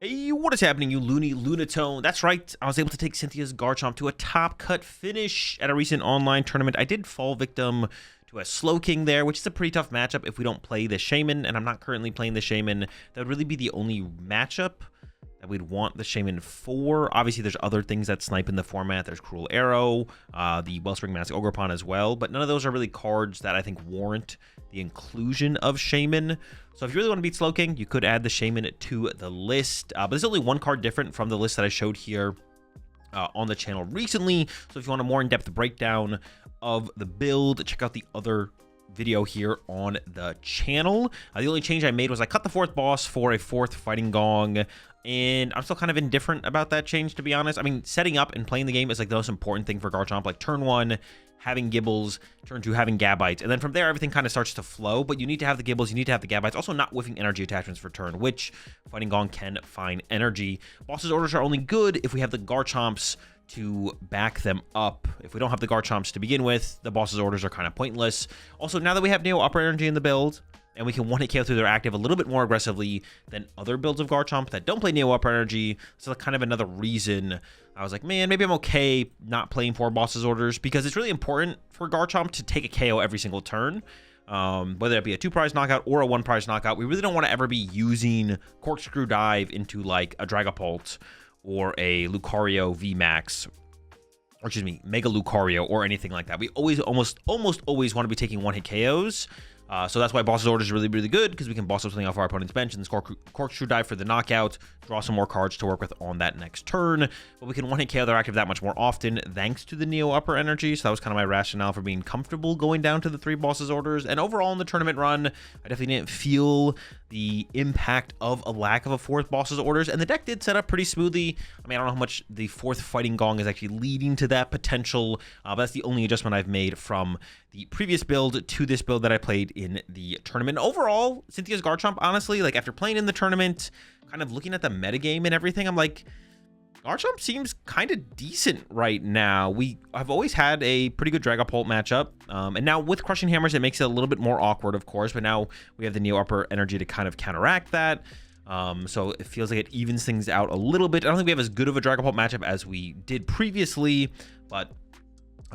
Hey, what is happening, you loony lunatone? That's right, I was able to take Cynthia's Garchomp to a top cut finish at a recent online tournament. I did fall victim to a Slowking there, which is a pretty tough matchup if we don't play the Shaman, and I'm not currently playing the Shaman. That would really be the only matchup that we'd want the Shaman for. Obviously, there's other things that snipe in the format. There's Cruel Arrow, the Wellspring Mask Ogerpon as well, but none of those are really cards that I think warrant the inclusion of Shaman. So if you really want to beat Slowking, you could add the Shaman to the list. But there's only one card different from the list that I showed here on the channel recently. So if you want a more in-depth breakdown of the build, check out the other video here on the channel. The only change I made was I cut the fourth boss for a fourth Fighting Gong, and I'm still kind of indifferent about that change, to be honest. I mean, setting up and playing the game is like the most important thing for Garchomp. Like turn 1, having Gibbles, turn 2, having Gabites, and then from there everything kind of starts to flow. But you need to have the Gibbles, you need to have the Gabites, also not whiffing energy attachments for turn, which Fighting Gong can find energy. Boss's orders are only good if we have the Garchomps to back them up. If we don't have the Garchomps to begin with, the boss's orders are kind of pointless. Also, now that we have Neo Upper Energy in the build, and we can 1-hit KO through their active a little bit more aggressively than other builds of Garchomp that don't play Neo Upper Energy. So kind of another reason I was like, man, maybe I'm okay not playing 4 boss's orders, because it's really important for Garchomp to take a KO every single turn. Whether it be a 2-prize knockout or a 1-prize knockout, we really don't want to ever be using Corkscrew Dive into like a Dragapult or a Lucario VMAX, or excuse me, Mega Lucario or anything like that. We almost always want to be taking 1-hit KOs. So that's why boss's order is really good, because we can boss up something off our opponent's bench and then score Corkscrew Dive for the knockout, draw some more cards to work with on that next turn. But we can 1-hit KO their active that much more often thanks to the Neo Upper Energy. So that was kind of my rationale for being comfortable going down to the 3 boss's orders. And overall in the tournament run, I definitely didn't feel the impact of a lack of a 4th boss's orders, and the deck did set up pretty smoothly. I mean, I don't know how much the 4th Fighting Gong is actually leading to that potential, but that's the only adjustment I've made from the previous build to this build that I played in the tournament. Overall, Cynthia's Garchomp, honestly, like after playing in the tournament, kind of looking at the metagame and everything, I'm like, Garchomp seems kind of decent right now. I've always had a pretty good Dragapult matchup, and now with Crushing Hammers, it makes it a little bit more awkward, of course, but now we have the Neo Upper Energy to kind of counteract that. So it feels like it evens things out a little bit. I don't think we have as good of a Dragapult matchup as we did previously, but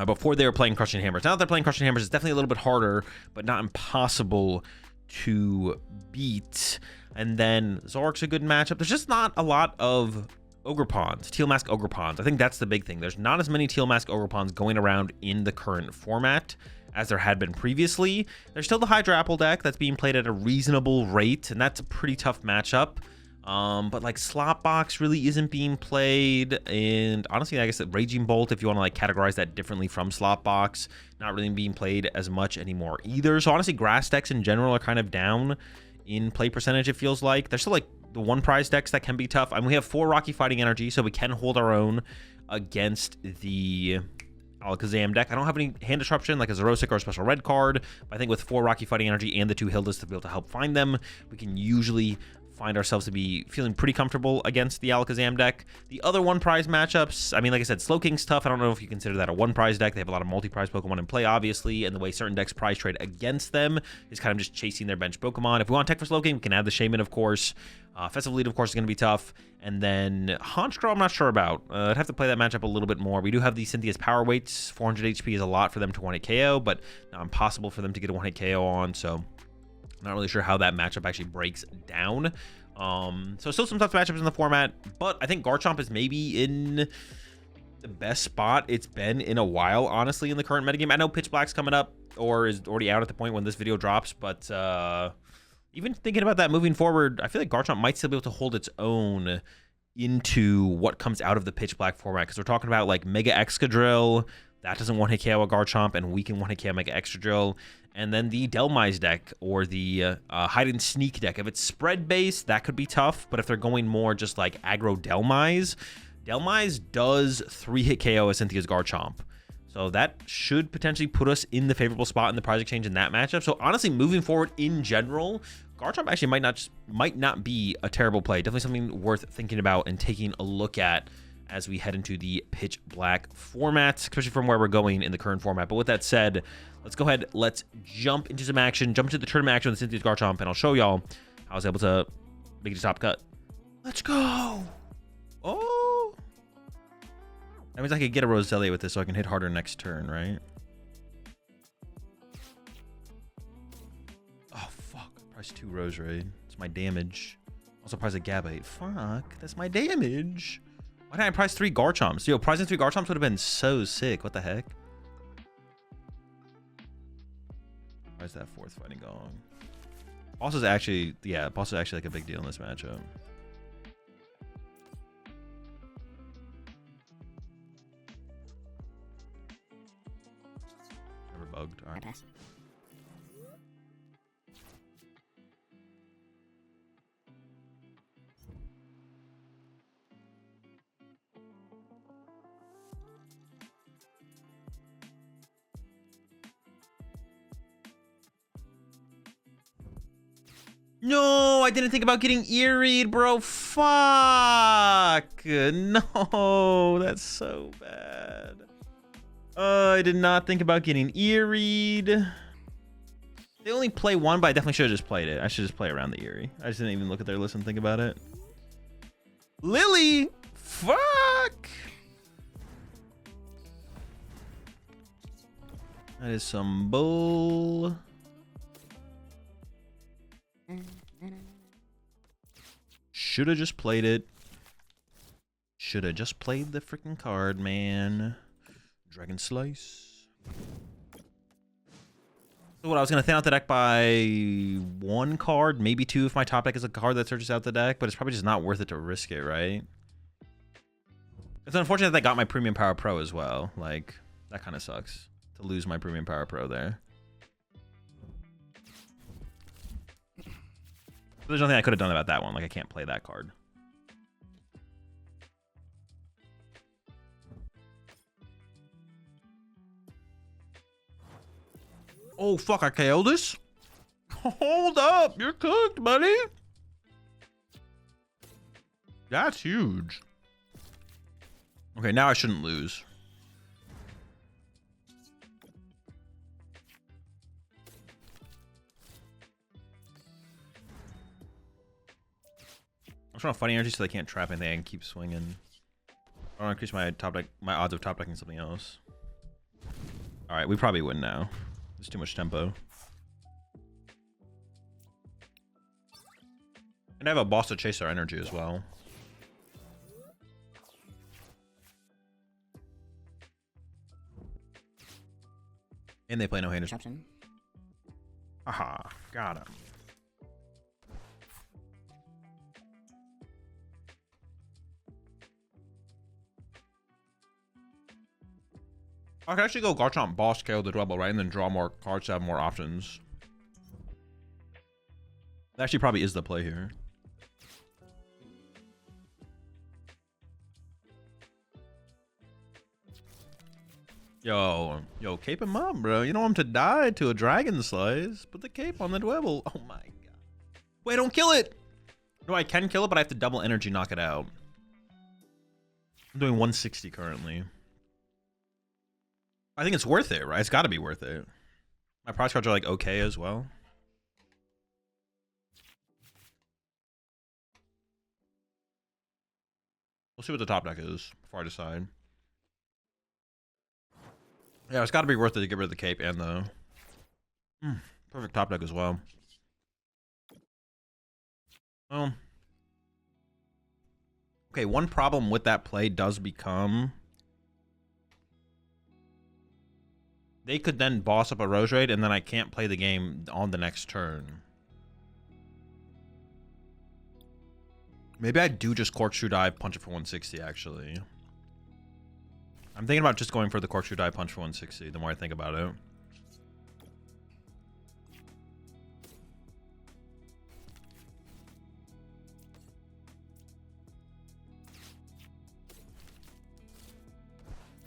before they were playing Crushing Hammers. Now that they're playing Crushing Hammers, it's definitely a little bit harder, but not impossible to beat. And then Zork's a good matchup. There's just not a lot of Ogerpons, Teal Mask Ogerpons. I think that's the big thing. There's not as many Teal Mask Ogerpons going around in the current format as there had been previously. There's still the Hydra Apple deck that's being played at a reasonable rate, and that's a pretty tough matchup. But like Slopbox really isn't being played, and honestly, I guess that Raging Bolt, if you want to like categorize that differently from Slopbox, not really being played as much anymore either. So honestly, grass decks in general are kind of down in play percentage, it feels like. There's still like the 1-prize decks that can be tough. I mean, we have 4 Rocky Fighting Energy, so we can hold our own against the Alakazam deck. I don't have any hand disruption like a Xerosic or a special red card, but I think with 4 Rocky Fighting Energy and the 2 Hildas to be able to help find them, we can usually find ourselves to be feeling pretty comfortable against the Alakazam deck. The other 1-prize matchups, I mean, like I said, Slowking's tough. I don't know if you consider that a 1-prize deck. They have a lot of multi-prize Pokemon in play, obviously, and the way certain decks prize trade against them is kind of just chasing their bench Pokemon. If we want tech for Slowking, we can add the Shaman, of course. Festive Lead, of course, is going to be tough. And then Honchkrow, I'm not sure about. I'd have to play that matchup a little bit more. We do have the Cynthia's Power Weights. 400 HP is a lot for them to 1-hit KO, but not impossible for them to get a 1-hit KO on, so not really sure how that matchup actually breaks down. So still some tough matchups in the format, but I think Garchomp is maybe in the best spot it's been in a while, honestly, in the current metagame. I know Pitch Black's coming up, or is already out at the point when this video drops, but even thinking about that moving forward, I feel like Garchomp might still be able to hold its own into what comes out of the Pitch Black format, because we're talking about like Mega Excadrill. That doesn't 1-hit KO a Garchomp, and we can 1-hit KO Mega Excadrill. And then the Delmise deck, or the Hide and Sneak deck. If it's spread-based, that could be tough, but if they're going more just like aggro Delmise, Delmise does 3-hit KO a Cynthia's Garchomp. So that should potentially put us in the favorable spot in the prize exchange in that matchup. So honestly, moving forward in general, Garchomp actually might not be a terrible play. Definitely something worth thinking about and taking a look at as we head into the Pitch Black format, especially from where we're going in the current format. But with that said, let's go ahead, let's jump into some action, jump into the tournament action with Cynthia's Garchomp, and I'll show y'all how I was able to make it a top cut. Let's go. Oh. That means I could get a Roselia with this so I can hit harder next turn, right? Oh, fuck. Price 2 Roserade. It's my damage. Also price a Gabite. Fuck. That's my damage. Why didn't I price 3 Garchomps? Yo, pricing 3 Garchomps would have been so sick. What the heck? Why is that 4th Fighting Gong? Boss is actually, yeah, boss is actually like a big deal in this matchup. Never bugged. All right. No, I didn't think about getting Eeried, bro. Fuck. No, that's so bad. I did not think about getting Eeried. They only play one, but I definitely should have just played it. I should just play around the Eerie. I just didn't even look at their list and think about it. Lily. Fuck. That is some bull. Should have just played it. Should have just played the freaking card, man. Dragon Slice. So what, I was going to thin out the deck by 1 card, maybe 2 if my top deck is a card that searches out the deck, but it's probably just not worth it to risk it, right? It's unfortunate that I got my Premium Power Pro as well. Like, that kind of sucks to lose my Premium Power Pro there. There's nothing I could have done about that one. Like, I can't play that card. Oh, fuck. I KO'd this? Hold up. You're cooked, buddy. That's huge. Okay, now I shouldn't lose. I'm trying to fight energy so they can't trap anything and keep swinging. I want to increase my top deck, my odds of top decking something else. All right, we probably win now. There's too much tempo. And I have a boss to chase our energy as well. And they play no hand disruption. Aha, got him. I could actually go Garchomp boss KO the Dwebble, right? And then draw more cards to have more options. That actually probably is the play here. Yo, cape him up, bro. You don't want him to die to a Dragon Slice. Put the cape on the Dwebble. Oh my god. Wait, don't kill it! No, I can kill it, but I have to double energy knock it out. I'm doing 160 currently. I think it's worth it, right? It's got to be worth it. My prize cards are like okay as well. We'll see what the top deck is before I decide. Yeah, it's got to be worth it to get rid of the cape and the perfect top deck as well. Well, okay, one problem with that play does become they could then boss up a Roserade, and then I can't play the game on the next turn. Maybe I do just Corkscrew Dive, punch it for 160, actually. I'm thinking about just going for the Corkscrew Dive, punch for 160, the more I think about it.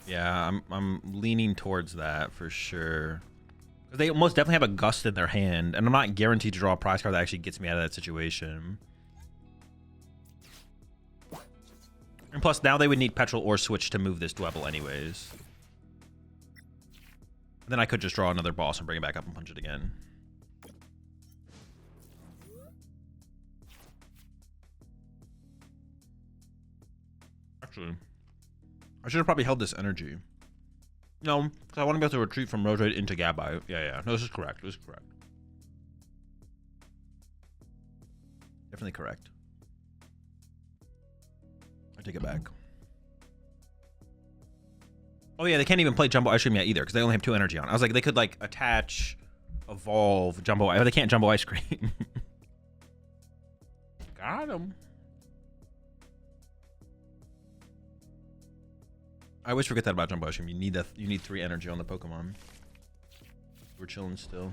Yeah, I'm leaning towards that for sure. They most definitely have a Gust in their hand, and I'm not guaranteed to draw a prize card that actually gets me out of that situation. And plus, now they would need Petrol or Switch to move this Dwebble anyways. And then I could just draw another boss and bring it back up and punch it again. actually. I should have probably held this energy. No, because I want to be able to retreat from Roserade into Gabite. Yeah. No, this is correct. This is correct. Definitely correct. I take it back. Oh yeah, they can't even play Jumbo Ice Cream yet either, because they only have 2 energy on. I was like, they could like attach, evolve Jumbo. Oh, they can't Jumbo Ice Cream. Got him. I always forget that about Jumbo Ice Cream. You need 3 energy on the Pokemon. We're chilling still.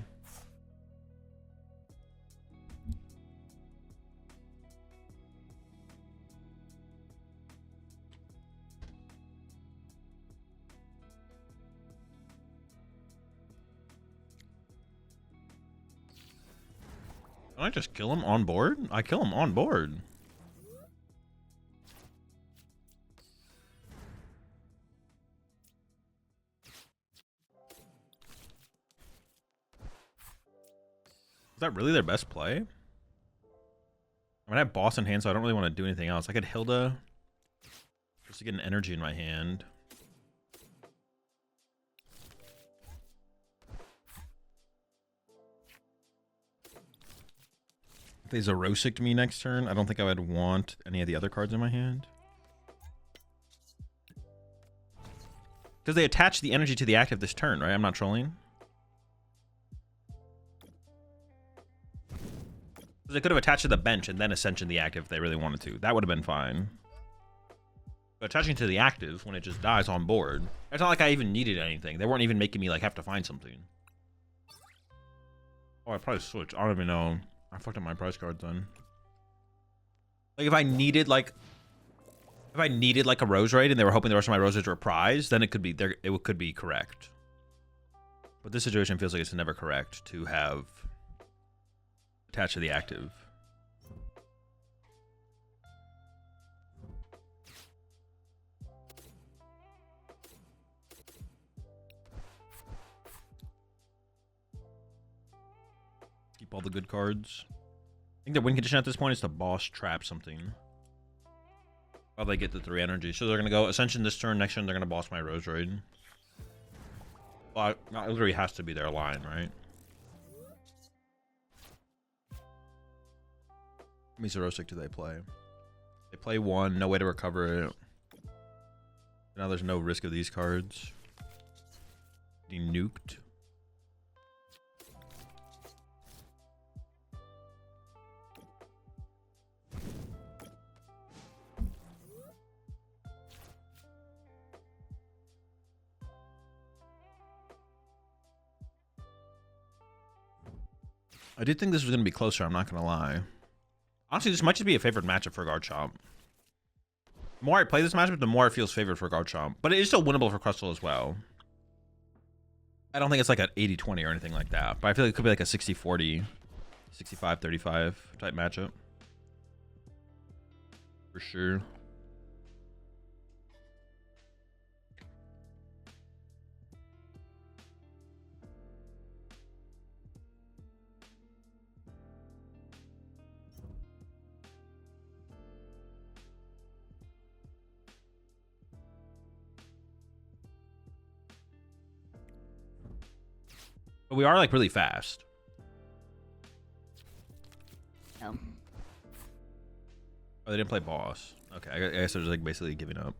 Can I just kill him on board? I kill him on board. Is that really their best play? I mean, I have boss in hand, so I don't really want to do anything else. I could Hilda just to get an energy in my hand. If they Zerosicked me next turn, I don't think I would want any of the other cards in my hand. Because they attach the energy to the active this turn, right? I'm not trolling. They could have attached to the bench and then Ascension the active if they really wanted to. That would have been fine. But attaching to the active when it just dies on board, it's not like I even needed anything. They weren't even making me like have to find something. Oh, I probably switched. I don't even know. I fucked up my price cards then. Like if I needed like a Roserade and they were hoping the rest of my Roserades were prized, then it could be there. It could be correct. But this situation feels like it's never correct to have attached to the active. Keep all the good cards. I think their win condition at this point is to boss trap something. While they get the 3 energy. So they're going to go Ascension this turn. Next turn, they're going to boss my Roserade. Well, it literally has to be their line, right? How many Zerosick do they play? They play 1. No way to recover it. Now there's no risk of these cards getting nuked. I did think this was going to be closer, I'm not going to lie. Honestly, this might just be a favorite matchup for Garchomp. The more I play this matchup, the more it feels favored for Garchomp. But it is still winnable for Crustle as well. I don't think it's like an 80-20 or anything like that. But I feel like it could be like a 60-40, 65-35 type matchup. For sure. But we are like really fast. No. Oh, they didn't play boss. Okay, I guess they're just like basically giving up.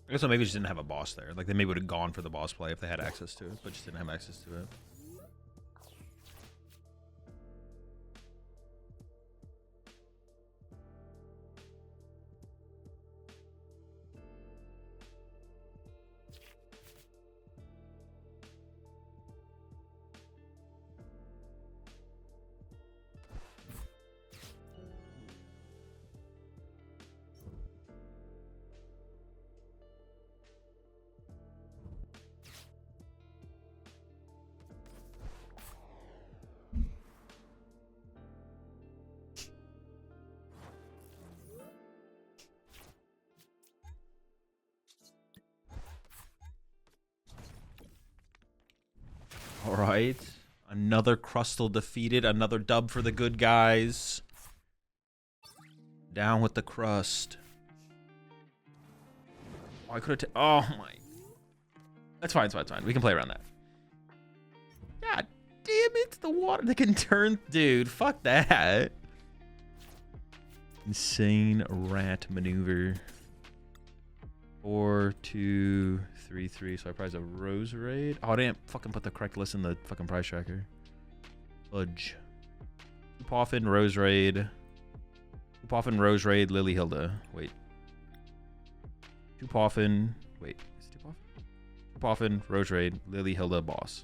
I guess so maybe just didn't have a boss there. Like they maybe would have gone for the boss play if they had access to it, but just didn't have access to it. All right. Another Crustle defeated. Another dub for the good guys. Down with the crust. Oh, I could have. Oh my. That's fine. It's fine. It's fine. We can play around that. God damn it! The water. They can turn. Dude, fuck that. Insane rat maneuver. 4, 2, 3, 3. So I prize a Rose Raid. Oh, I didn't fucking put the correct list in the fucking prize tracker. Fudge. Poffin, Rose Raid. Poffin, Rose Raid, Lily Hilda. Wait. Poffin. Wait. Is it Poffin? Poffin, Rose Raid, Lily Hilda, Boss.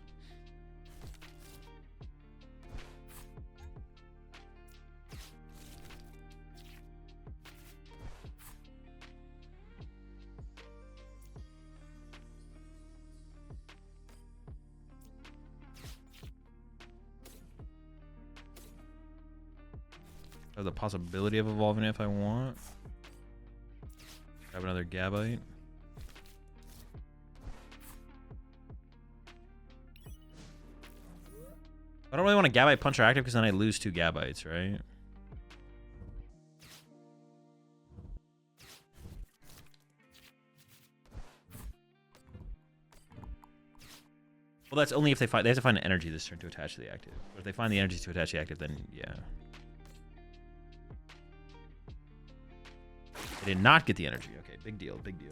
I have the possibility of evolving it if I want. Grab another Gabite. I don't really want a Gabite Puncher active because then I lose 2 Gabites, right? Well, that's only if they have to find an energy this turn to attach to the active. But if they find the energy to attach to the active, then yeah. They did not get the energy. Okay, big deal, big deal.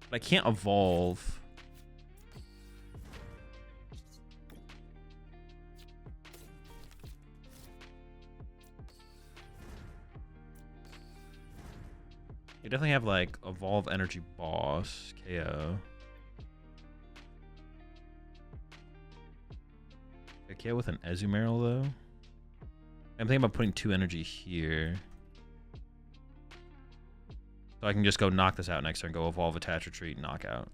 But I can't evolve. You definitely have like evolve energy boss, KO. A KO with an Azumarill though. I'm thinking about putting 2 energy here. So I can just go knock this out next turn, go evolve, attach, retreat, knock out.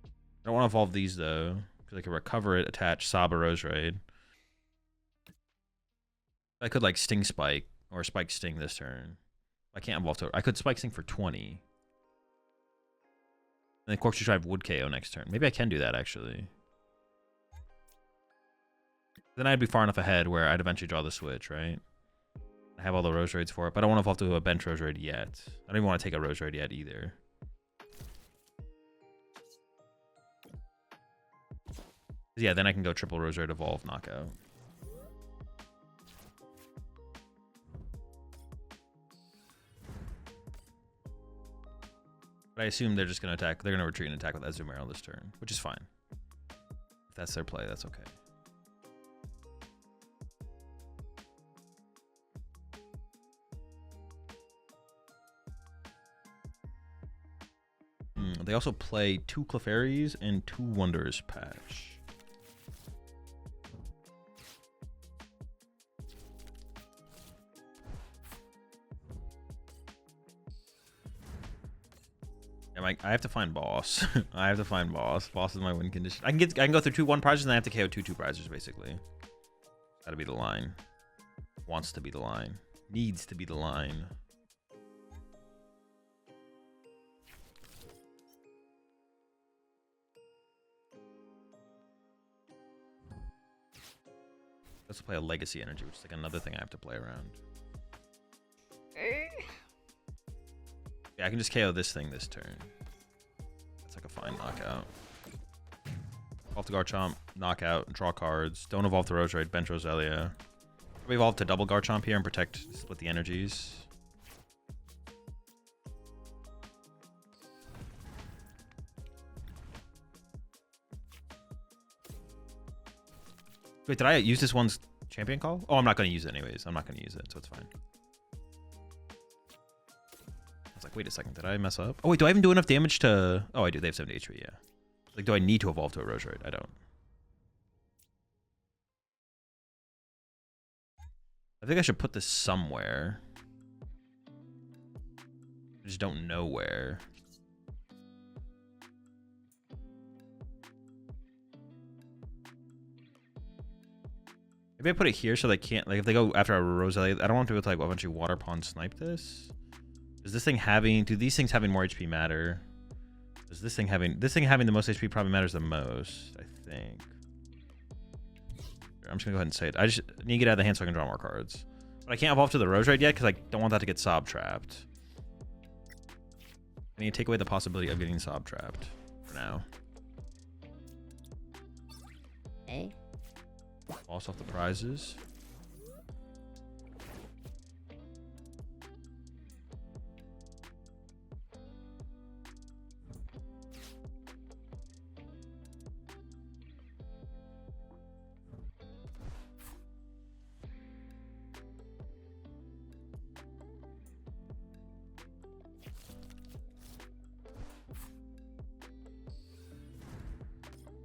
I don't want to evolve these though, because I can recover it, attach, Saba, Rose Raid. I could like Sting Spike or Spike Sting this turn. I can't evolve to it. I could Spike Sting for 20. And then Corkscrew Drive would KO next turn. Maybe I can do that actually. Then I'd be far enough ahead where I'd eventually draw the switch, right? I have all the Rose Raids for it, but I don't want to evolve to a bench Rose Raid yet. I don't even want to take a Rose Raid yet either. Yeah, then I can go triple Rose Raid, evolve, knockout. But I assume they're just going to attack. They're going to retreat and attack with Azumarill this turn, which is fine. If that's their play, that's okay. They also play 2 Clefairies and 2 Wonders patch. I have to find boss. I have to find boss. Boss is my win condition. I can go through 2 1 prizes and I have to KO 2 2 prizes basically. Gotta be the line. Wants to be the line. Needs to be the line. Let's play a Legacy Energy, which is like another thing I have to play around. Yeah, I can just KO this thing this turn. That's like a fine knockout. Evolve to Garchomp, knockout, draw cards. Don't evolve to Rose Raid, bench Roselia. We evolve to double Garchomp here and protect, split the energies. Wait, did I use this one's champion call? Oh, I'm not going to use it anyways. I'm not going to use it, so it's fine. I was like, wait a second, did I mess up? Oh, wait, do I even do enough damage to... Oh, I do. They have 70 HP, yeah. Like, do I need to evolve to a Rose Raid? I don't. I think I should put this somewhere. I just don't know where. Maybe I put it here so they can't, like, if they go after a Roselia, I don't want people to, like, eventually Water Pond snipe this. Is this thing having, do these things having more HP matter? Is this thing having the most HP probably matters the most, I think. I'm just gonna go ahead and say it. I just need to get out of the hand so I can draw more cards. But I can't evolve to the Roserade yet because I don't want that to get Sob trapped. I need to take away the possibility of getting Sob trapped for now. Okay. Boss off the prizes.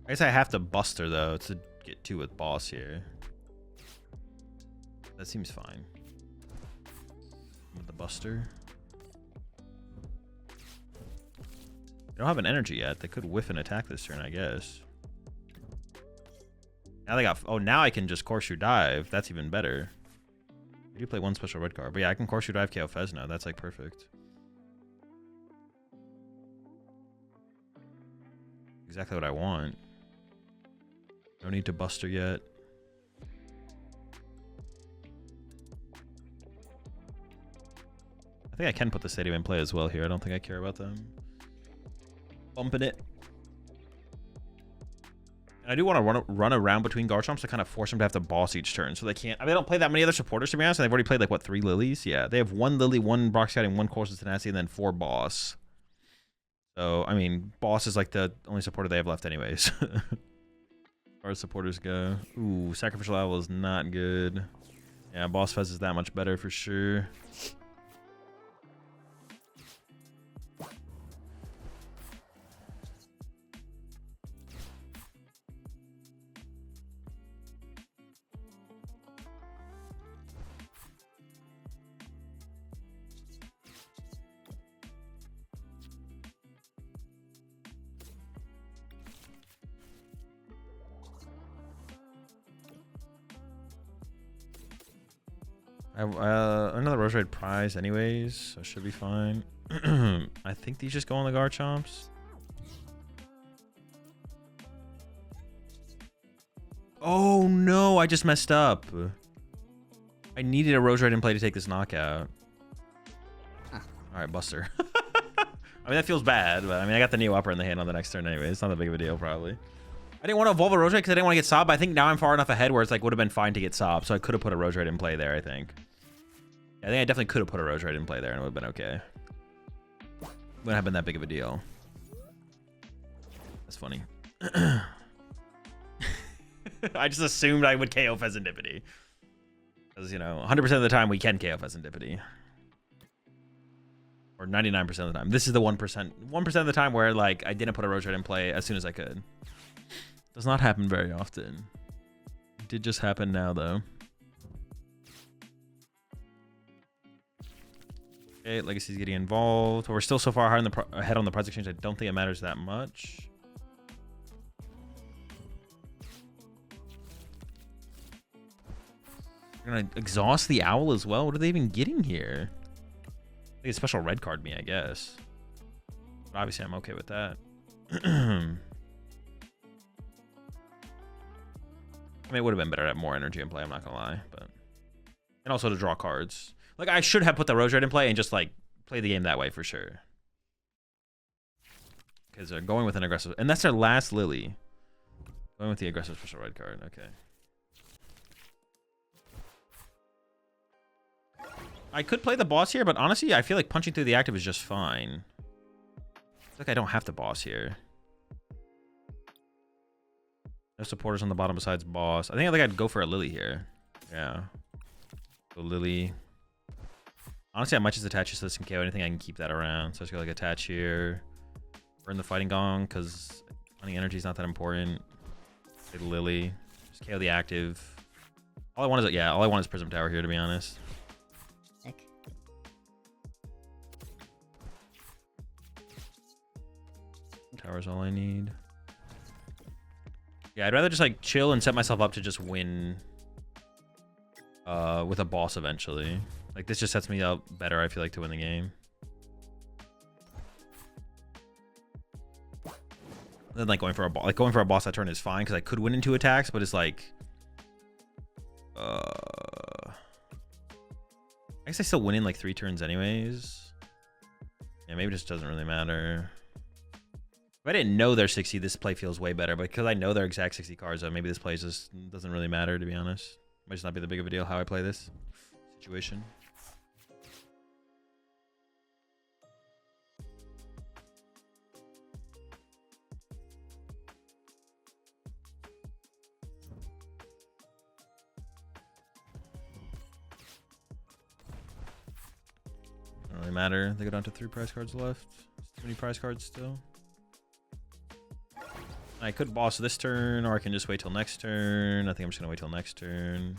I guess I have to Buster though to get 2 with boss here. That seems fine. With the Buster. They don't have an energy yet. They could whiff an attack this turn, I guess. Now they got... Oh, now I can just Horseshoe Dive. That's even better. I do play 1 special red card. But yeah, I can Horseshoe Dive KO Fez now. That's like perfect. Exactly what I want. No need to Buster yet. I think I can put the stadium in play as well here. I don't think I care about them bumping it. And I do want to run around between Garchomps to kind of force them to have to boss each turn. So they can't... I mean, they don't play that many other supporters, to be honest. And they've already played, like, what, 3 Lilies? Yeah, they have 1 Lily, 1 Brock Scouting, 1 Course of Tenacity, and then 4 Boss. So, I mean, Boss is, like, the only supporter they have left anyways. As far as supporters go. Ooh, Sacrificial Owl is not good. Yeah, Boss Fez is that much better for sure. Another Roserade prize anyways, so should be fine. I think these just go on the Garchomps. Oh no, I just messed up. I needed a Roserade in play to take this knockout. Alright, Buster. I mean, that feels bad, but I mean, I got the Neo Upper in the hand on the next turn anyway. It's not that big of a deal, probably. I didn't want to evolve a Roserade because I didn't want to get Sob, but I think now I'm far enough ahead where it's like would have been fine to get Sob, so I could have put a Roserade in play there, I think. I think I definitely could have put a Roserade in play there and it would have been okay. Wouldn't have been that big of a deal. That's funny. I just assumed I would KO Pheasantipity. Because, you know, 100% of the time we can KO Pheasantipity. Or 99% of the time. This is the 1%. 1% of the time where, like, I didn't put a Roserade in play as soon as I could. Does not happen very often. It did just happen now, though. Okay, Legacy's getting involved. We're still so far ahead on the prize exchange, I don't think it matters that much. We're gonna exhaust the owl as well. What are they even getting here? I think a special red card me, I guess. But obviously, I'm okay with that. I mean, it would have been better to have more energy in play, I'm not gonna lie. But and also to draw cards. Like, I should have put the Roserade in play and just, like, play the game that way for sure. Because they're going with an aggressive... And that's their last Lily. Going with the aggressive special red card. Okay. I could play the boss here, but honestly, I feel like punching through the active is just fine. It's like I don't have to boss here. No supporters on the bottom besides boss. I think I'd go for a Lily here. Yeah. So Lily... Honestly, I might just attach this to this and KO anything. I can keep that around. So I just go like attach here. Burn the Fighting Gong because running energy is not that important. Play the Lily. Just KO the active. All I want is Prism Tower here, to be honest. Sick. Tower's all I need. Yeah, I'd rather just like chill and set myself up to just win with a boss eventually. Like, this just sets me up better, I feel like, to win the game. Then like going for a boss that turn is fine because I could win in 2 attacks, but it's like, I guess I still win in like 3 turns anyways. Yeah, maybe it just doesn't really matter. If I didn't know they're 60, this play feels way better. But because I know they're exact 60 cards, though, maybe this play just doesn't really matter, to be honest. Might just not be that big of a deal how I play this situation. Doesn't really matter. They go down to 3 prize cards left. Too many prize cards still. I could boss this turn, or I can just wait till next turn. I think I'm just gonna wait till next turn.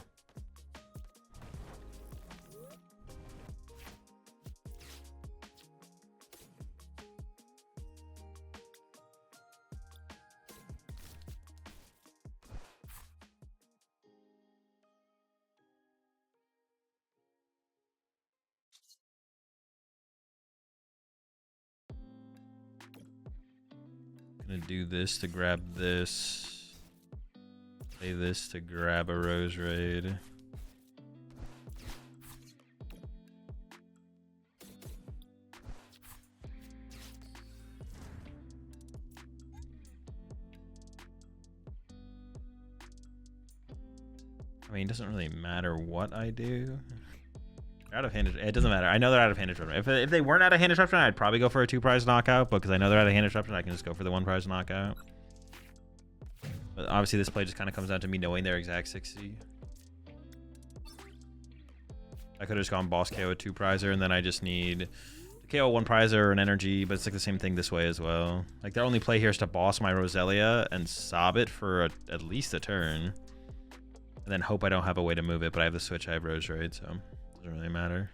Gonna do this to grab this. Play this to grab a Rose Raid. I mean, it doesn't really matter what I do. Out of hand, it doesn't matter. I know they're out of hand disruption. If they weren't out of hand disruption, I'd probably go for a 2 prize knockout, but because I know they're out of hand disruption, I can just go for the 1 prize knockout. But obviously this play just kind of comes down to me knowing their exact 60. I could have just gone boss KO a 2 prizer, and then I just need to KO 1 prizer or an energy, but it's like the same thing this way as well. Like their only play here is to boss my Roselia and sob it for at least a turn. And then hope I don't have a way to move it, but I have the switch, I have Rose Raid, so it doesn't really matter.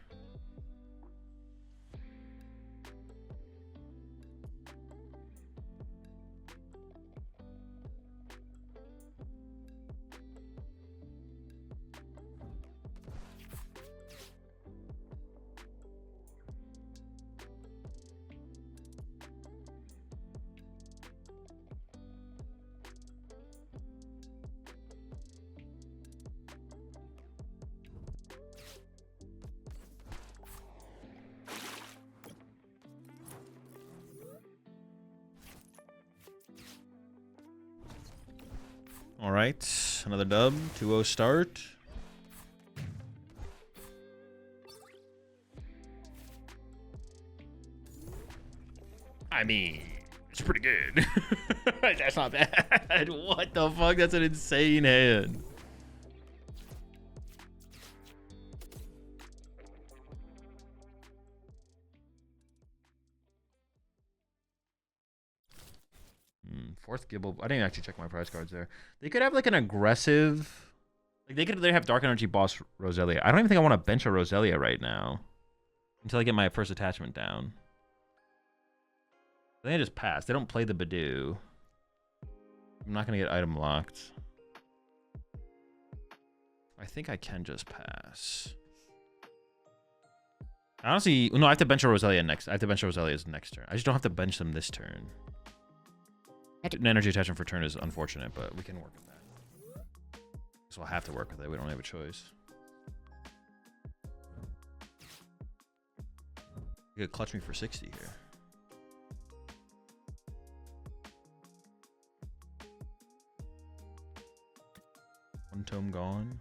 All right, another dub, 2-0 start. I mean, it's pretty good. That's not bad. What the fuck? That's an insane hand. Fourth Gibble. I didn't actually check my prize cards there. They could have like an aggressive, like they have Dark Energy boss Roselia. I don't even think I want to bench a Roselia right now until I get my first attachment down. I think I just pass. They don't play the Badoo. I'm not gonna get item locked. I think I can just pass. Honestly, no, I have to bench a Roselia next. I have to bench a Roselia's next turn. I just don't have to bench them this turn. An energy attachment for turn is unfortunate, but we can work with that. So we'll have to work with it. We don't have a choice. You could clutch me for 60 here. One tome gone.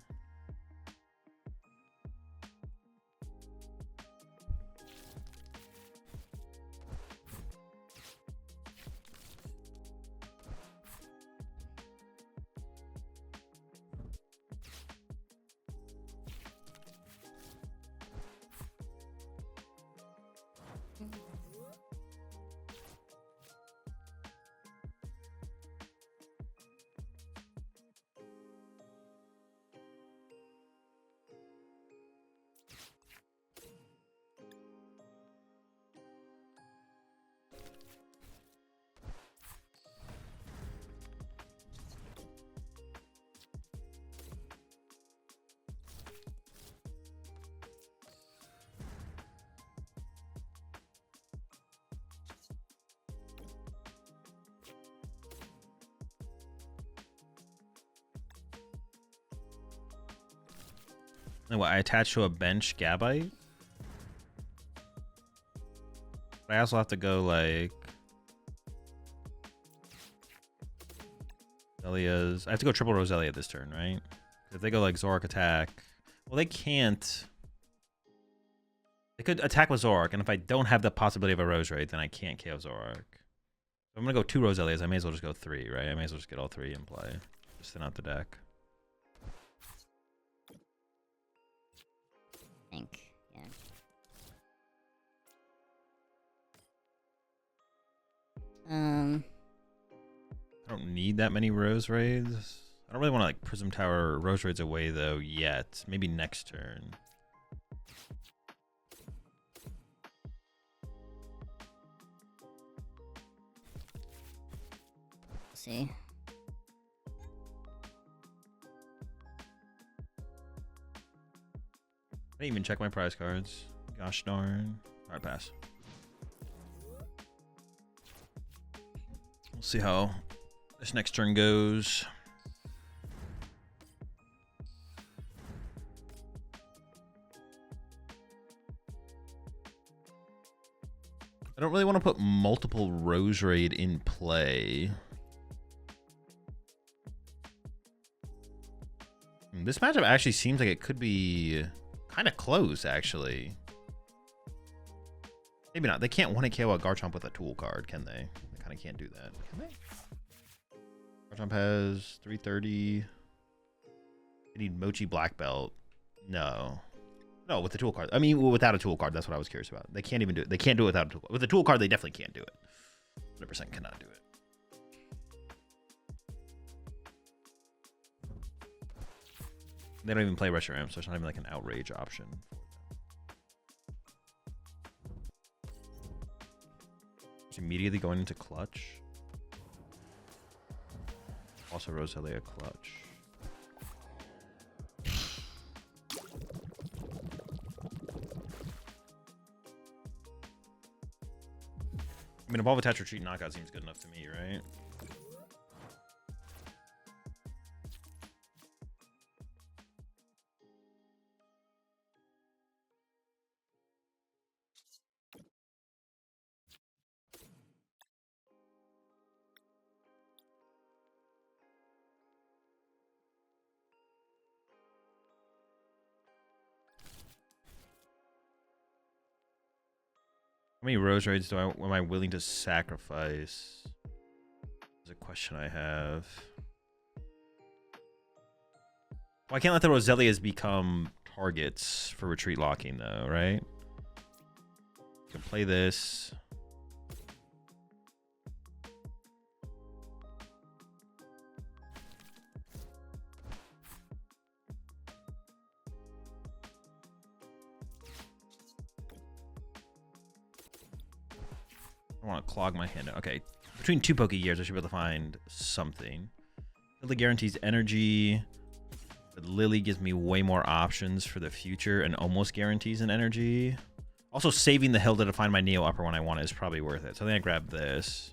And what, I attach to a bench Gabite? But I also have to go like Roselia's. I have to go triple Roselia this turn, right? If they go like Zoroark attack, well, they can't. They could attack with Zoroark, and if I don't have the possibility of a Roserade, then I can't KO Zoroark. So I'm gonna go 2 Roselias. I may as well just go 3, right? I may as well just get all 3 in play. Just thin out the deck. I think, yeah. I don't need that many Roserades. I don't really want to like Prism Tower Roserades away though yet. Maybe next turn. See. I didn't even check my prize cards. Gosh darn. Alright, pass. We'll see how this next turn goes. I don't really want to put multiple Roserade in play. This matchup actually seems like it could be kind of close, actually. Maybe not. They can't one-hit KO a Garchomp with a tool card, can they? They kind of can't do that. Can they? Garchomp has 330. They need Mochi Black Belt. No. No, with the tool card. I mean, without a tool card. That's what I was curious about. They can't even do it. They can't do it without a tool card. With a tool card, they definitely can't do it. 100% cannot do it. They don't even play Reshiram, so it's not even like an outrage option. Just immediately going into clutch. Also Roselia clutch. I mean, Evolve Attach Retreat Knockout seems good enough to me, right? How many Roserades am I willing to sacrifice? Is a question I have. Well, I can't let the Roselias become targets for retreat locking, though, right? You can play this. I don't want to clog my hand. Okay, between 2 Poke Gears, I should be able to find something. Lily guarantees energy, but Lily gives me way more options for the future and almost guarantees an energy. Also, saving the Hilda to find my Neo Upper when I want it is probably worth it. So I think I grab this.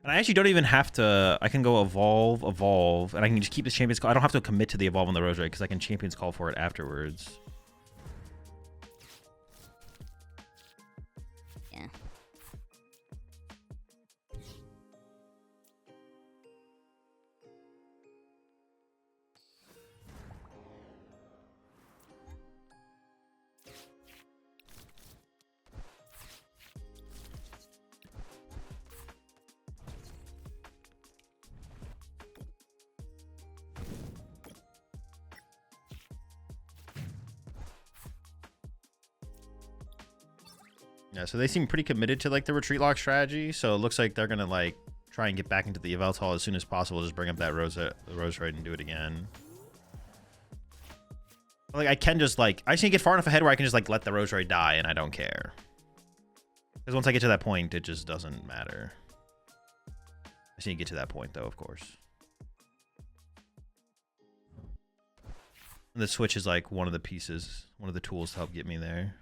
And I actually don't even have to... I can go Evolve, and I can just keep this Champion's Call. I don't have to commit to the Evolve on the Roserade because I can Champion's Call for it afterwards. Yeah. Yeah, so they seem pretty committed to like the retreat lock strategy. So it looks like they're gonna like try and get back into the Yveltal as soon as possible. Just bring up that Roserade and do it again. Like I can just like I just need to get far enough ahead where I can just like let the Roserade die and I don't care. Because once I get to that point, it just doesn't matter. I just need to get to that point though, of course. And the switch is like one of the pieces, one of the tools to help get me there.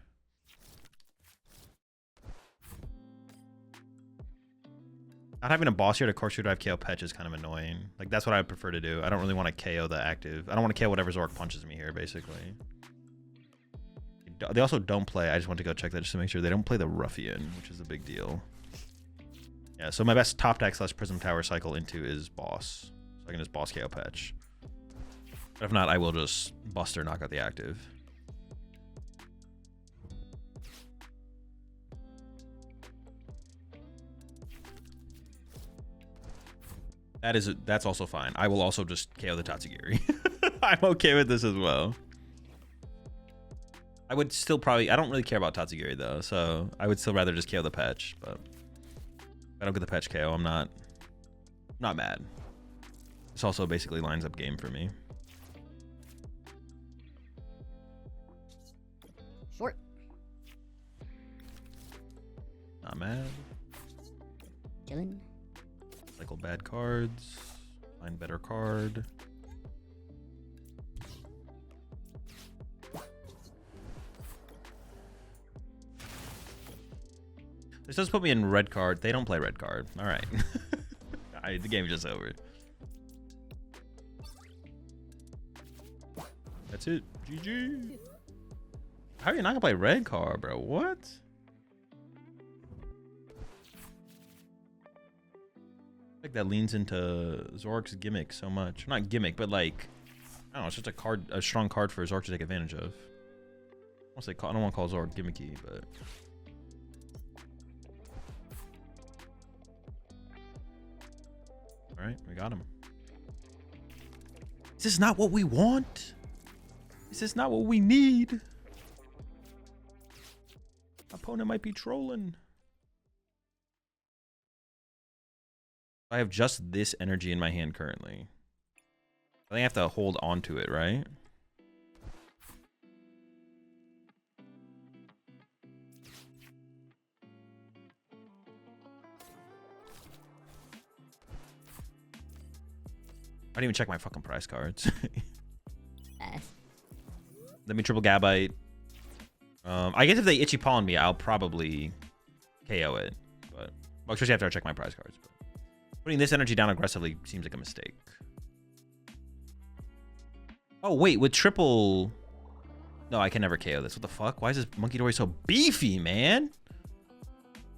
Not having a boss here to course drive KO Petch is kind of annoying. Like, that's what I would prefer to do. I don't really want to KO the active. I don't want to KO whatever Zoroark punches me here, basically. They also don't play. I just want to go check that just to make sure they don't play the Ruffian, which is a big deal. Yeah, so my best top deck / Prism Tower cycle into is Boss. So I can just Boss KO Patch. But if not, I will just Buster knock out the active. That's also fine. I will also just KO the Tatsugiri. I'm okay with this as well. I would still probably... I don't really care about Tatsugiri, though, so I would still rather just KO the patch, but if I don't get the patch KO, I'm not mad. This also basically lines up game for me. Short. Not mad. Chillin'. Cycle bad cards. Find better card. This does put me in red card. They don't play red card. All right. The game's just over. That's it. GG. How are you not gonna play red card, bro? What? Like that leans into Zork's gimmick so much. Not gimmick, but like, I don't know. It's just a strong card for Zork to take advantage of. I don't want to call Zork gimmicky, but. All right, we got him. Is this not what we want? Is this not what we need? Opponent might be trolling. I have just this energy in my hand currently. I think I have to hold on to it, right? I didn't even check my fucking prize cards. Let me triple Gabite. I guess if they itchy paw on me, I'll probably KO it. But well, especially after I check my prize cards. But putting this energy down aggressively seems like a mistake. Oh wait, with triple. No, I can never KO this. What the fuck? Why is this Monkey Dory so beefy, man?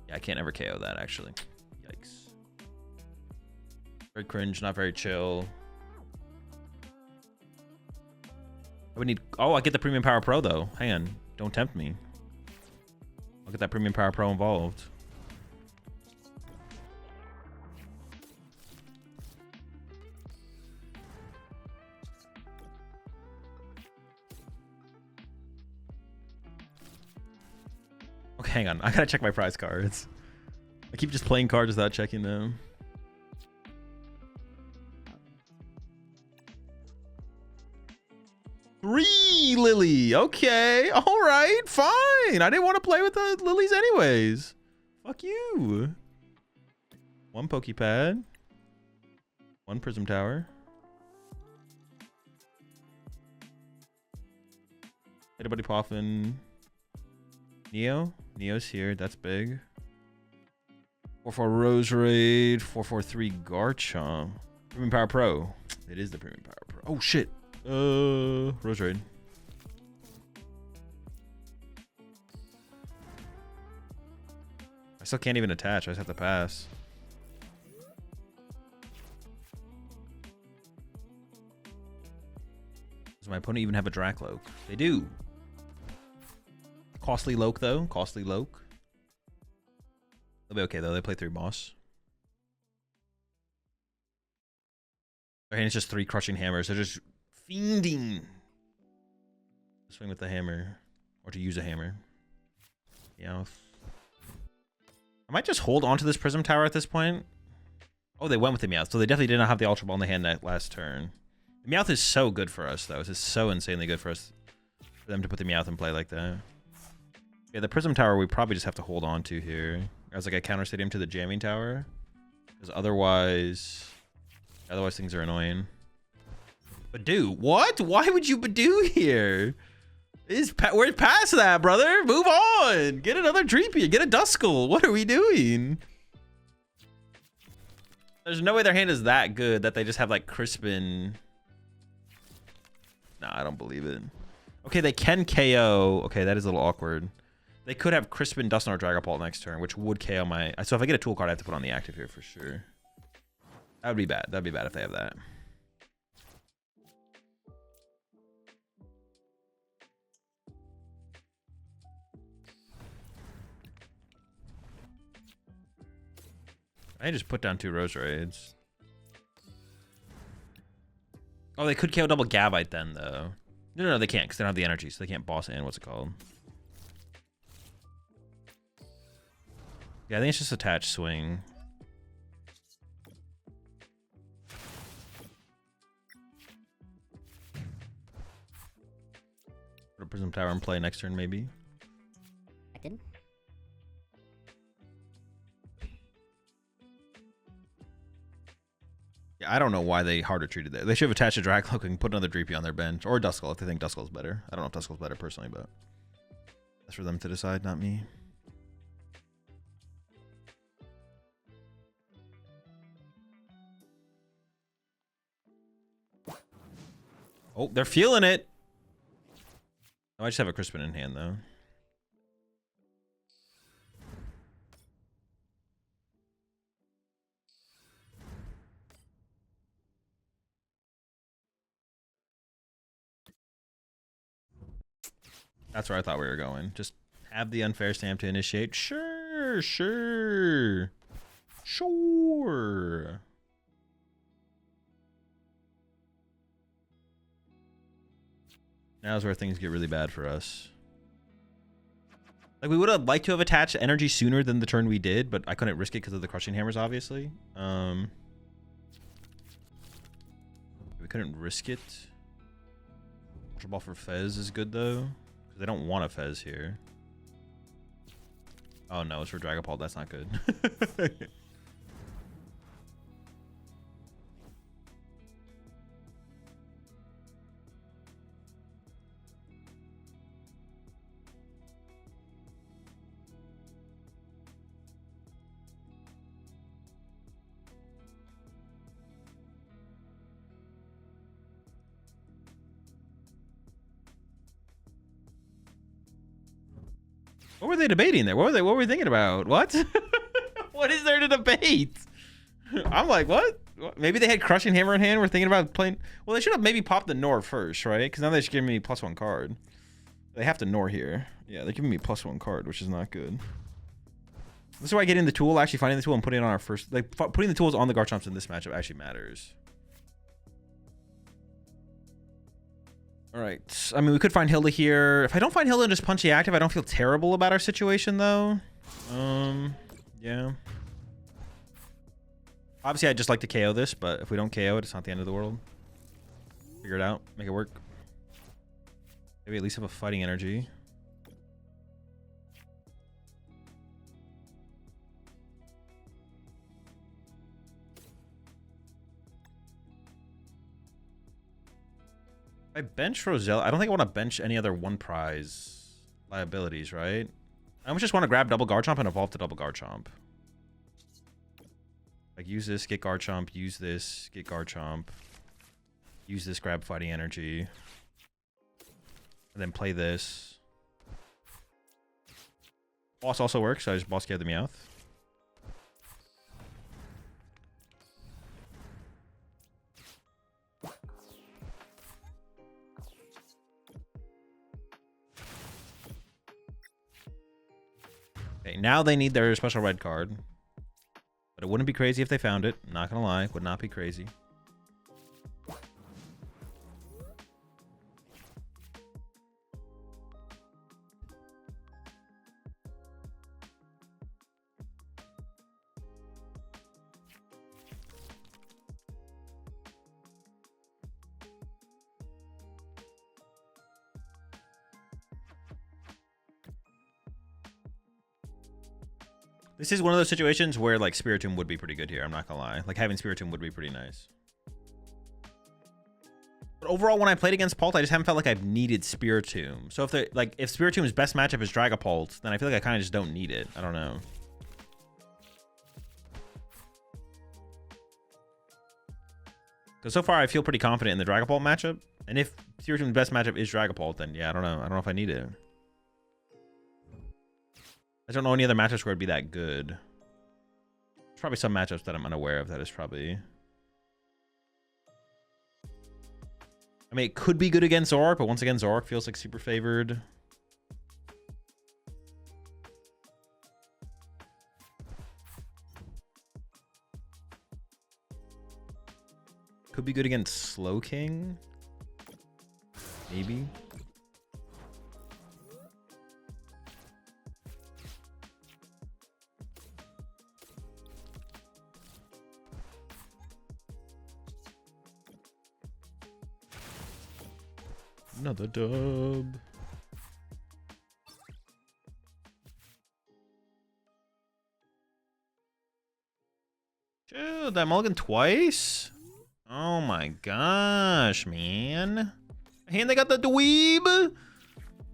Yeah, I can't ever KO that actually. Yikes. Very cringe, not very chill. I would need... Oh, I get the Premium Power Pro, though. Hang on. Don't tempt me. I'll get that Premium Power Pro involved. Okay, hang on. I gotta check my prize cards. I keep just playing cards without checking them. Three Lily. Okay. All right. Fine. I didn't want to play with the lilies anyways. Fuck you. One Pokepad. One Prism Tower. Anybody popping? Neo? Neo's here. That's big. 4/4 Rose Raid. 4/4/3 Garchomp. Premium Power Pro. It is the Premium Power Pro. Oh shit. Rose Raid. I still can't even attach. I just have to pass. Does my opponent even have a Dracloak? They do. Costly Loke, though. Costly Loke. They'll be okay, though. They play 3 Boss. Their hand is just 3 Crushing Hammers. They're just fiending. Swing with the hammer. Or to use a hammer. Yeah. I might just hold on to this Prism Tower at this point. Oh, they went with the Meowth. So they definitely did not have the Ultra Ball in the hand that last turn. The Meowth is so good for us, though. This is so insanely good for us. For them to put the Meowth in play like that. Yeah, the Prism Tower we probably just have to hold on to here. As like a counter stadium to the Jamming Tower. Because otherwise things are annoying. Badoo? What? Why would you Badoo here? We're past that, brother. Move on. Get another Dreepy. Get a Duskull. What are we doing? There's no way their hand is that good that they just have like Crispin. Nah, I don't believe it. Okay, they can KO. Okay, that is a little awkward. They could have Crispin, Dusknoir, Dragapult next turn, which would KO my... So if I get a tool card, I have to put on the active here for sure. That would be bad. That'd be bad if they have that. I just put down 2 Roserades. Oh, they could KO double Gabite then, though. No, they can't, because they don't have the energy, so they can't boss in. What's it called? Yeah, I think it's just attached swing. Put a Prism Tower in play next turn, maybe. Acted. Yeah, I don't know why they harder treated that. They should have attached a Dragcloak and put another Dreepy on their bench. Or Duskull if they think Duskull's better. I don't know if Duskull's better personally, but that's for them to decide, not me. Oh, they're feeling it. Oh, I just have a Crispin in hand, though. That's where I thought we were going. Just have the unfair stamp to initiate. Sure. Now's where things get really bad for us. Like, we would have liked to have attached energy sooner than the turn we did, but I couldn't risk it because of the crushing hammers, obviously. We couldn't risk it. Ultra Ball for Fez is good, though. Because they don't want a Fez here. Oh, no, it's for Dragapult. That's not good. What were they debating there? What were we thinking about? What? What is there to debate? I'm like, what? Maybe they had Crushing Hammer in hand. We're thinking about playing. Well, they should have maybe popped the Nor first, right? Because now they're just giving me +1 card. They have to Nor here. Yeah, they're giving me +1 card, which is not good. This is why getting the tool, actually finding the tool and putting it on our first, like putting the tools on the Garchomps in this matchup actually matters. All right. I mean, we could find Hilda here. If I don't find Hilda and just punch the active, I don't feel terrible about our situation, though. Yeah. Obviously, I'd just like to KO this, but if we don't KO it, it's not the end of the world. Figure it out. Make it work. Maybe at least have a fighting energy. I bench Rosella. I don't think I want to bench any other 1 prize liabilities, right? I just want to grab double Garchomp and evolve to double Garchomp. Like, use this, get Garchomp, use this, get Garchomp. Use this, grab fighting energy. And then play this. Boss also works, so I just boss get the Meowth. Okay, now they need their special red card. But it wouldn't be crazy if they found it. Not gonna lie, would not be crazy. This is one of those situations where, like, Spiritomb would be pretty good here. I'm not gonna lie. Like, having Spiritomb would be pretty nice. But overall, when I played against Pult, I just haven't felt like I've needed Spiritomb. So if they like, if Spiritomb's best matchup is Dragapult, then I feel like I kind of just don't need it. I don't know. Because so far, I feel pretty confident in the Dragapult matchup. And if Zero Team's best matchup is Dragapult, then yeah, I don't know. I don't know if I need it. I don't know any other matchups where it'd be that good. There's probably some matchups that I'm unaware of that is probably... I mean, it could be good against Zoroark, but once again, Zoroark feels like super favored. Could be good against Slowking. Maybe. Another dub. Dude, that mulligan twice? Oh my gosh, man. And they got the dweeb.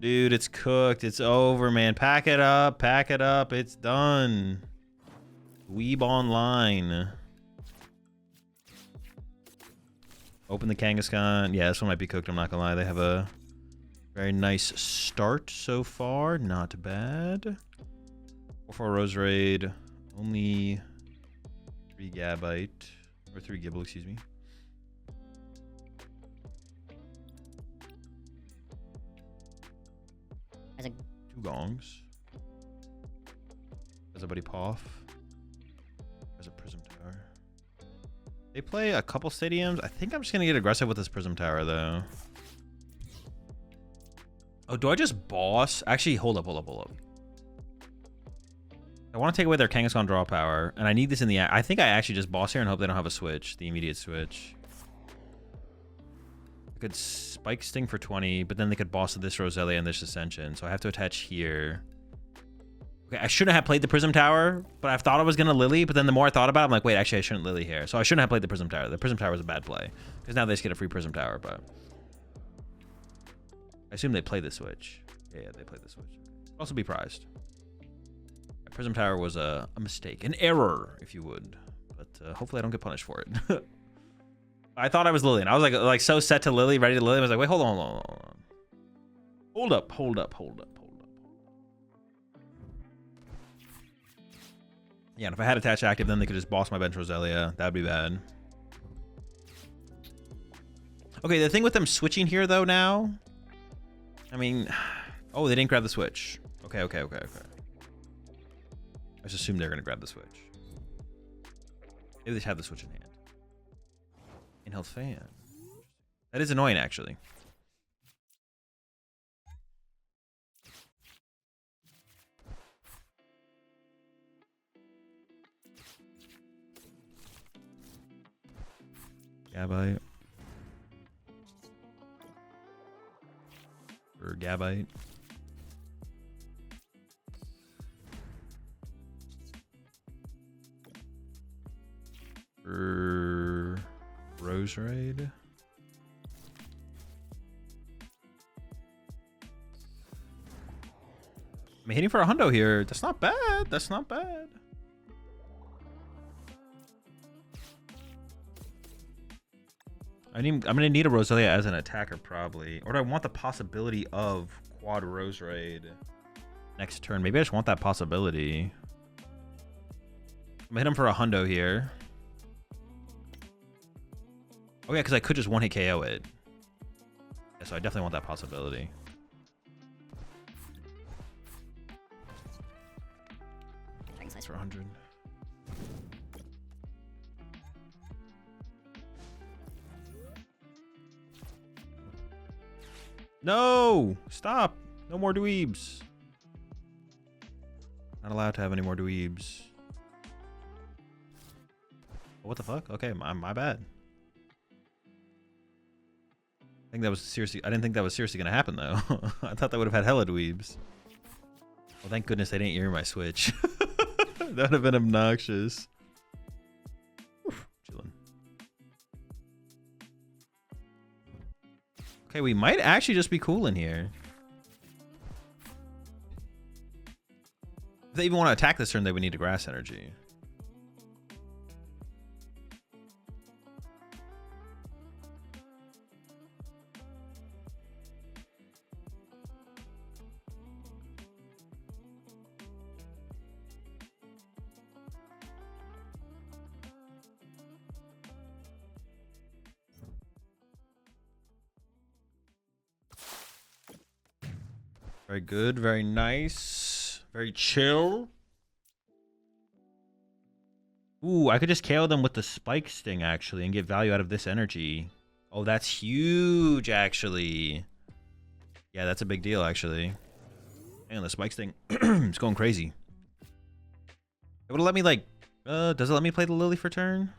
Dude, it's cooked. It's over, man. Pack it up. Pack it up. It's done. Dweeb online. Open the Kangaskhan. Yeah, this one might be cooked. I'm not gonna lie. They have a very nice start so far. Not bad. 4-4 Roserade. Only 3 Gabite. Or 3 Gibble, excuse me. As a 2 Gongs. As a Buddy Poff. As a Prism Tower. They play a couple stadiums. I think I'm just going to get aggressive with this Prism Tower, though. Oh, do I just boss? Actually, hold up. I want to take away their Kangaskhan draw power, and I need this in the... I think I actually just boss here and hope they don't have a switch, the immediate switch. I could Spike Sting for 20, but then they could boss this Roselia and this Ascension, so I have to attach here. Okay, I shouldn't have played the Prism Tower, but I thought I was going to Lily, but then the more I thought about it, I'm like, wait, actually, I shouldn't Lily here. So I shouldn't have played the Prism Tower. The Prism Tower was a bad play, because now they just get a free Prism Tower, but... I assume they play the switch. Yeah, they play the switch. Also be prized. Prism Tower was a mistake. An error, if you would. But hopefully I don't get punished for it. I thought I was Lily, and I was like so set to Lily, ready to Lily. I was like, wait, hold on. Hold up. Yeah, and if I had attach active, then they could just boss my bench Roselia. That'd be bad. Okay, the thing with them switching here, though, now... I mean... Oh, they didn't grab the switch. Okay. I just assumed they were going to grab the switch. Maybe they just have the switch in hand. Inhale fan. That is annoying, actually. Gabite. Or Gabite. Or Roserade. I'm hitting for a hundo here. That's not bad. I'm gonna need a Roselia as an attacker probably, or do I want the possibility of quad Roserade next turn? Maybe I just want that possibility. I'm gonna hit him for a hundo here. Oh yeah, because I could just one hit KO it. Yeah, so I definitely want that possibility. Thanks for 100. No! Stop! No more dweebs. Not allowed to have any more dweebs. What the fuck? Okay, my bad. I didn't think that was seriously gonna happen though. I thought that would have had hella dweebs. Well, thank goodness they didn't hear my switch. That would have been obnoxious. Oof, chillin'. Okay, we might actually just be cool in here. If they even want to attack this turn, they would need a grass energy. Very good. Very nice. Very chill. Ooh, I could just KO them with the Spike Sting, actually, and get value out of this energy. Oh, that's huge, actually. Yeah, that's a big deal, actually. And the Spike Sting is going crazy. It would let me, like... does it let me play the Lily for turn?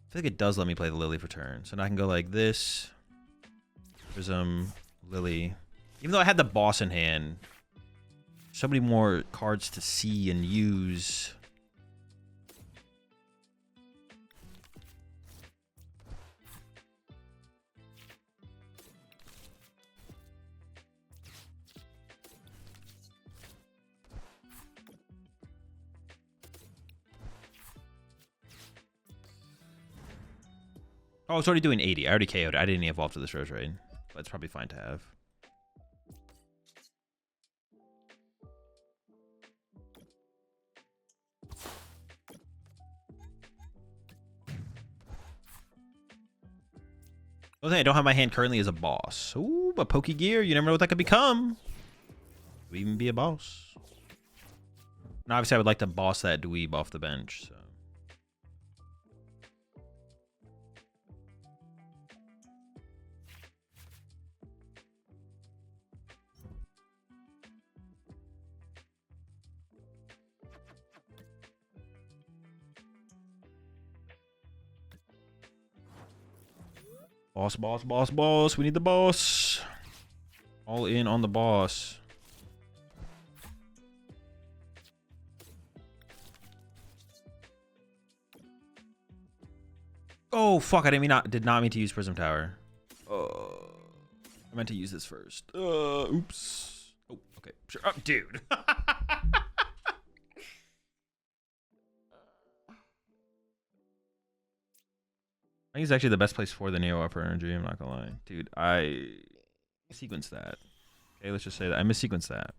I think it does let me play the Lily for turn. So now I can go like this. Prism, Lily. Even though I had the boss in hand, so many more cards to see and use. Oh, it's already doing 80. I already KO'd. I didn't evolve to this Rose Raid, but it's probably fine to have. The only thing I don't have in my hand currently is a boss. Ooh, but Pokegear, you never know what that could become. Could even be a boss. And obviously, I would like to boss that dweeb off the bench, so. Boss, boss, boss, boss. We need the boss. All in on the boss. Oh, fuck. I did not mean to use Prism Tower. I meant to use this first. Oops. Oh, okay. Sure. Oh, dude. I think it's actually the best place for the Neo Upper Energy, I'm not gonna lie. Dude, I sequenced that. Okay, let's just say that. I missequenced that.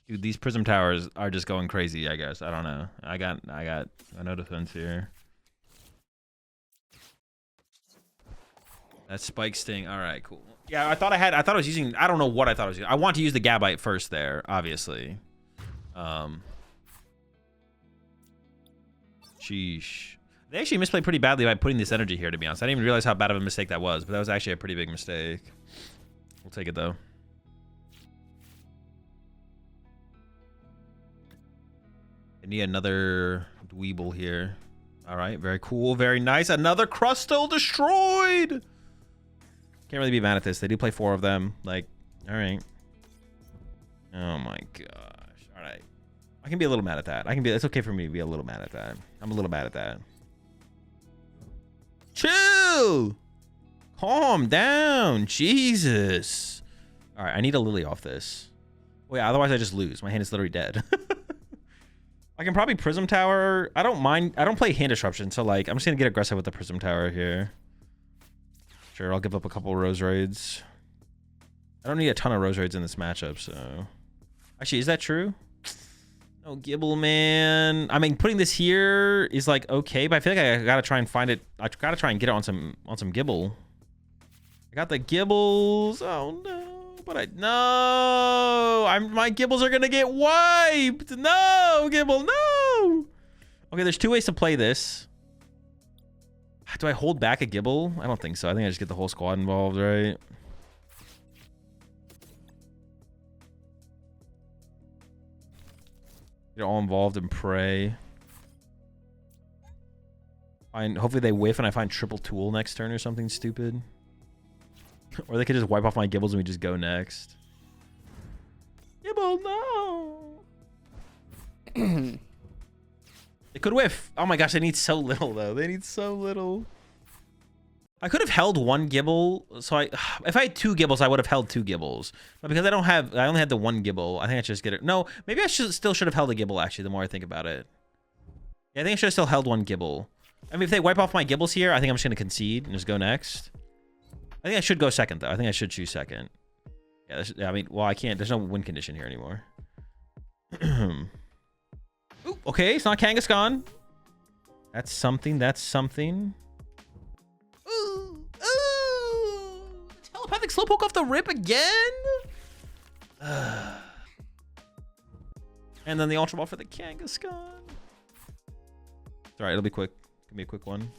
Dude, these Prism Towers are just going crazy, I guess. I don't know. I got no defense here. That Spike Sting. Alright, cool. Yeah, I thought I was using, I don't know what I thought I was using. I want to use the Gabite first there, obviously. Sheesh. They actually misplayed pretty badly by putting this energy here, to be honest. I didn't even realize how bad of a mistake that was, but that was actually a pretty big mistake. We'll take it, though. I need another Dweeble here. All right, very cool, very nice. Another Crustle destroyed! Can't really be mad at this. They do play 4 of them. Like, all right. Oh, my gosh. All right. I can be a little mad at that. It's okay for me to be a little mad at that. I'm a little mad at that. Chill. Calm down. Jesus. All right, I need a Lily off this. Well, yeah, otherwise I just lose. My hand is literally dead. I can probably Prism Tower. I don't mind. I don't play Hand Disruption, so like I'm just gonna get aggressive with the Prism Tower here. Sure, I'll give up a couple Rose Raids. I don't need a ton of Rose Raids in this matchup, so. Actually, is that true? No Gibble, man. I mean, putting this here is like okay, but I feel like I gotta try and find it. I gotta try and get it on some Gibble. I got the Gibbles. Oh no, but my Gibbles are gonna get wiped. No, Gibble, no. Okay, there's 2 ways to play this. Do I hold back a Gibble? I don't think so. I think I just get the whole squad involved, right? Get all involved and pray. Hopefully they whiff and I find triple tool next turn or something stupid. Or they could just wipe off my Gibbles and we just go next. Gibble, no! It could whiff. Oh my gosh, they need so little though. They need so little. I could have held 1 Gibble. So if I had 2 Gibbles, I would have held 2 Gibbles. But because I only had the 1 Gibble, I think I should just get it. No, maybe I still should have held a Gibble actually, the more I think about it. Yeah, I think I should have still held 1 Gibble. I mean, if they wipe off my Gibbles here, I think I'm just going to concede and just go next. I think I should go second, though. I think I should choose second. Yeah, I mean, well, I can't. There's no win condition here anymore. Ooh, okay, it's not Kangaskhan. That's something. That's something. Ooh, ooh. Telepathic like Slowpoke off the rip again? And then the Ultra Ball for the Kangaskhan. It's alright, it'll be quick. Give me a quick one.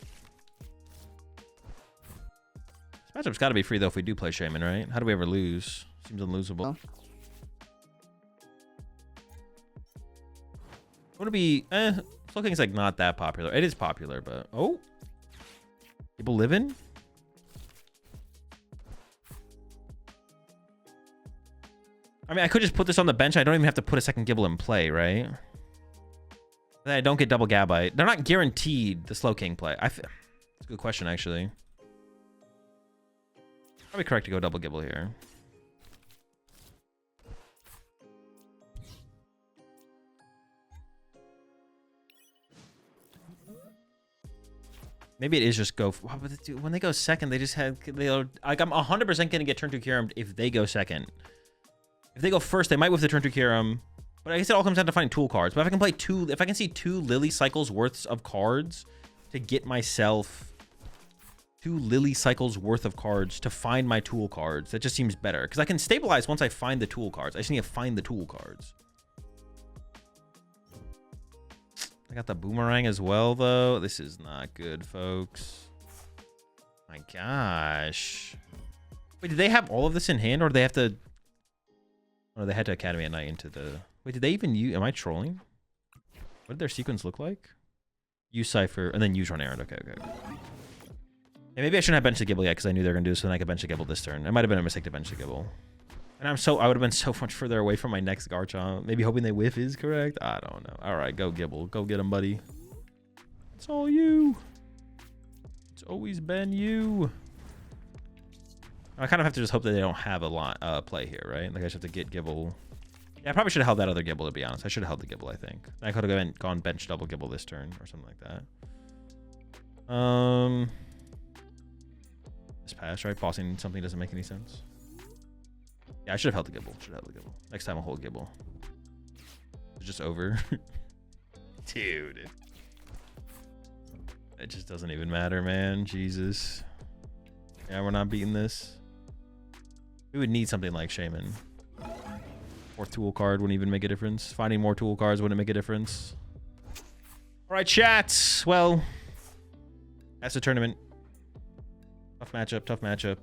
This matchup's got to be free, though, if we do play Shaman, right? How do we ever lose? Seems unlosable. Would it be... Slowking's, like, not that popular. It is popular, but... Oh! People living? I mean, I could just put this on the bench. I don't even have to put a second Gibble in play, right? Then I don't get double Gabite. They're not guaranteed the Slowking play. That's a good question, actually. Probably correct to go double Gibble here. Maybe it is just go. When they go second, they just had. Like, I'm 100% going to get turn 2 Kyurem if they go second. If they go first, they might whiff the turn 2 Kyurem. But I guess it all comes down to finding tool cards. But if I can play if I can see 2 Lily cycles worth of cards to get myself 2 Lily cycles worth of cards to find my tool cards, that just seems better. Because I can stabilize once I find the tool cards. I just need to find the tool cards. I got the Boomerang as well, though. This is not good, folks. My gosh. Wait, did they have all of this in hand, or do they have to... Oh, they had to Academy at Night into the... Wait, did they even use... Am I trolling? What did their sequence look like? Use Cypher, and then use Run Errand. Okay. Yeah, maybe I shouldn't have benched the Gibble yet, because I knew they were going to do this, so then I could bench the Gibble this turn. It might have been a mistake to bench the Gibble. And I would have been so much further away from my next Garchomp. Maybe hoping they whiff is correct. I don't know. All right, go Gibble. Go get him, buddy. It's all you. It's always been you. I kind of have to just hope that they don't have a lot play here, right? Like I just have to get Gibble. Yeah, I probably should have held that other Gibble, to be honest. I should have held the Gibble, I think. I could have gone bench double Gibble this turn or something like that. This pass, right? Bossing something doesn't make any sense. Yeah, I should have held the Gibble. Next time I'll hold Gibble. It's just over. Dude. It just doesn't even matter, man. Jesus. Yeah, we're not beating this. We would need something like Shaman. Fourth tool card wouldn't even make a difference. Finding more tool cards wouldn't make a difference. All right, chat. Well, that's the tournament. Tough matchup.